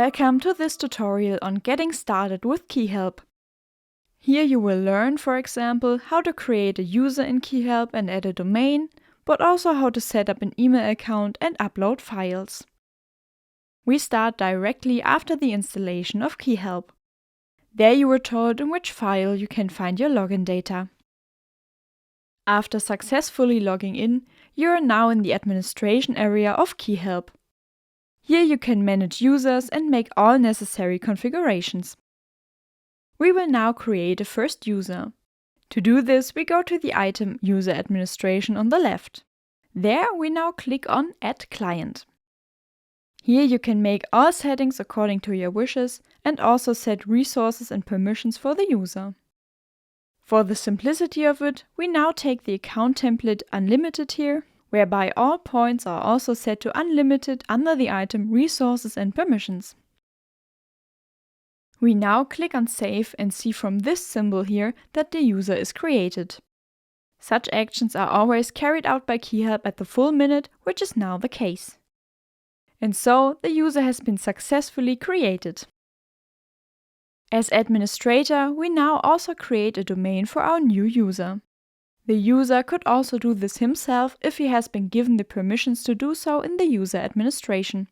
Welcome to this tutorial on getting started with KeyHelp. Here you will learn, for example, how to create a user in KeyHelp and add a domain, but also how to set up an email account and upload files. We start directly after the installation of KeyHelp. There you were told in which file you can find your login data. After successfully logging in, you are now in the administration area of KeyHelp. Here you can manage users and make all necessary configurations. We will now create a first user. To do this, we go to the item User Administration on the left. There we now click on Add Client. Here you can make all settings according to your wishes and also set resources and permissions for the user. For the simplicity of it, we now take the account template Unlimited here, whereby all points are also set to unlimited under the item Resources and Permissions. We now click on Save and see from this symbol here that the user is created. Such actions are always carried out by KeyHelp at the full minute, which is now the case. And so the user has been successfully created. As administrator, we now also create a domain for our new user. The user could also do this himself if he has been given the permissions to do so in the user administration.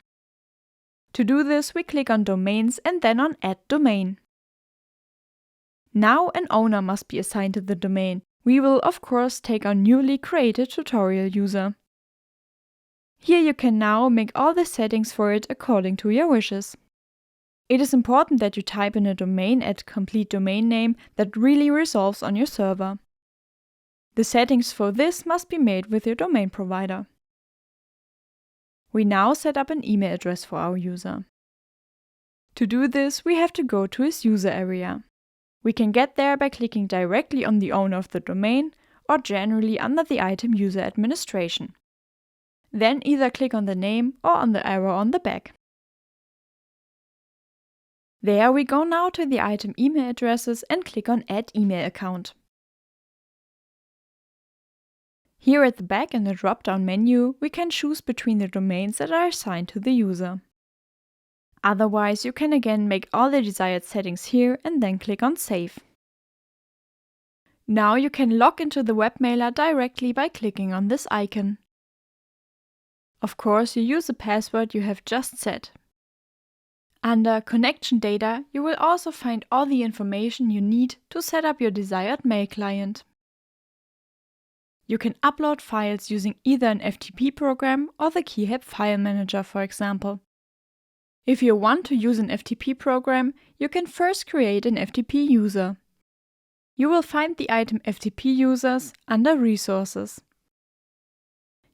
To do this, we click on Domains and then on Add Domain. Now an owner must be assigned to the domain. We will of course take our newly created tutorial user. Here you can now make all the settings for it according to your wishes. It is important that you type in a domain at complete domain name that really resolves on your server. The settings for this must be made with your domain provider. We now set up an email address for our user. To do this, we have to go to his user area. We can get there by clicking directly on the owner of the domain or generally under the item User Administration. Then either click on the name or on the arrow on the back. There we go now to the item Email Addresses and click on Add Email Account. Here at the back in the drop-down menu, we can choose between the domains that are assigned to the user. Otherwise, you can again make all the desired settings here and then click on Save. Now you can log into the webmailer directly by clicking on this icon. Of course, you use the password you have just set. Under Connection Data, you will also find all the information you need to set up your desired mail client. You can upload files using either an FTP program or the KeyHelp File Manager, for example. If you want to use an FTP program, you can first create an FTP user. You will find the item FTP Users under Resources.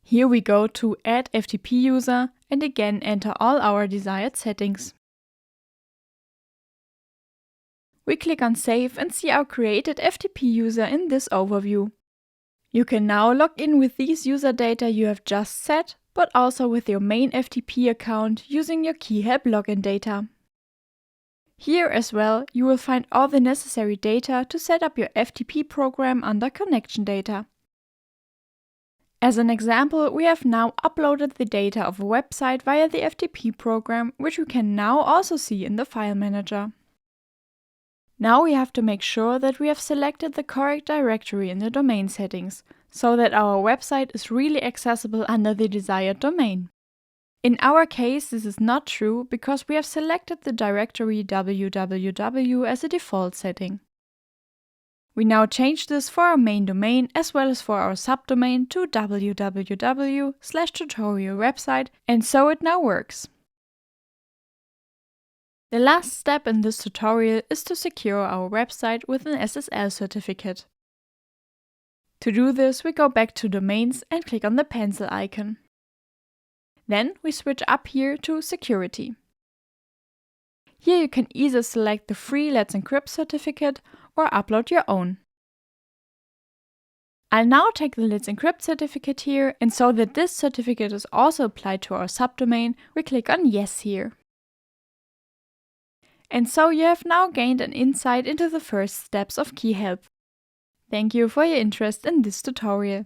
Here we go to Add FTP User and again enter all our desired settings. We click on Save and see our created FTP user in this overview. You can now log in with these user data you have just set, but also with your main FTP account using your KeyHelp login data. Here as well, you will find all the necessary data to set up your FTP program under Connection Data. As an example, we have now uploaded the data of a website via the FTP program, which we can now also see in the File Manager. Now we have to make sure that we have selected the correct directory in the domain settings, so that our website is really accessible under the desired domain. In our case, this is not true because we have selected the directory www as a default setting. We now change this for our main domain as well as for our subdomain to www/tutorialwebsite, and so it now works. The last step in this tutorial is to secure our website with an SSL certificate. To do this, we go back to Domains and click on the pencil icon. Then we switch up here to Security. Here you can either select the free Let's Encrypt certificate or upload your own. I'll now take the Let's Encrypt certificate here, and so that this certificate is also applied to our subdomain, we click on Yes here. And so you have now gained an insight into the first steps of KeyHelp. Thank you for your interest in this tutorial.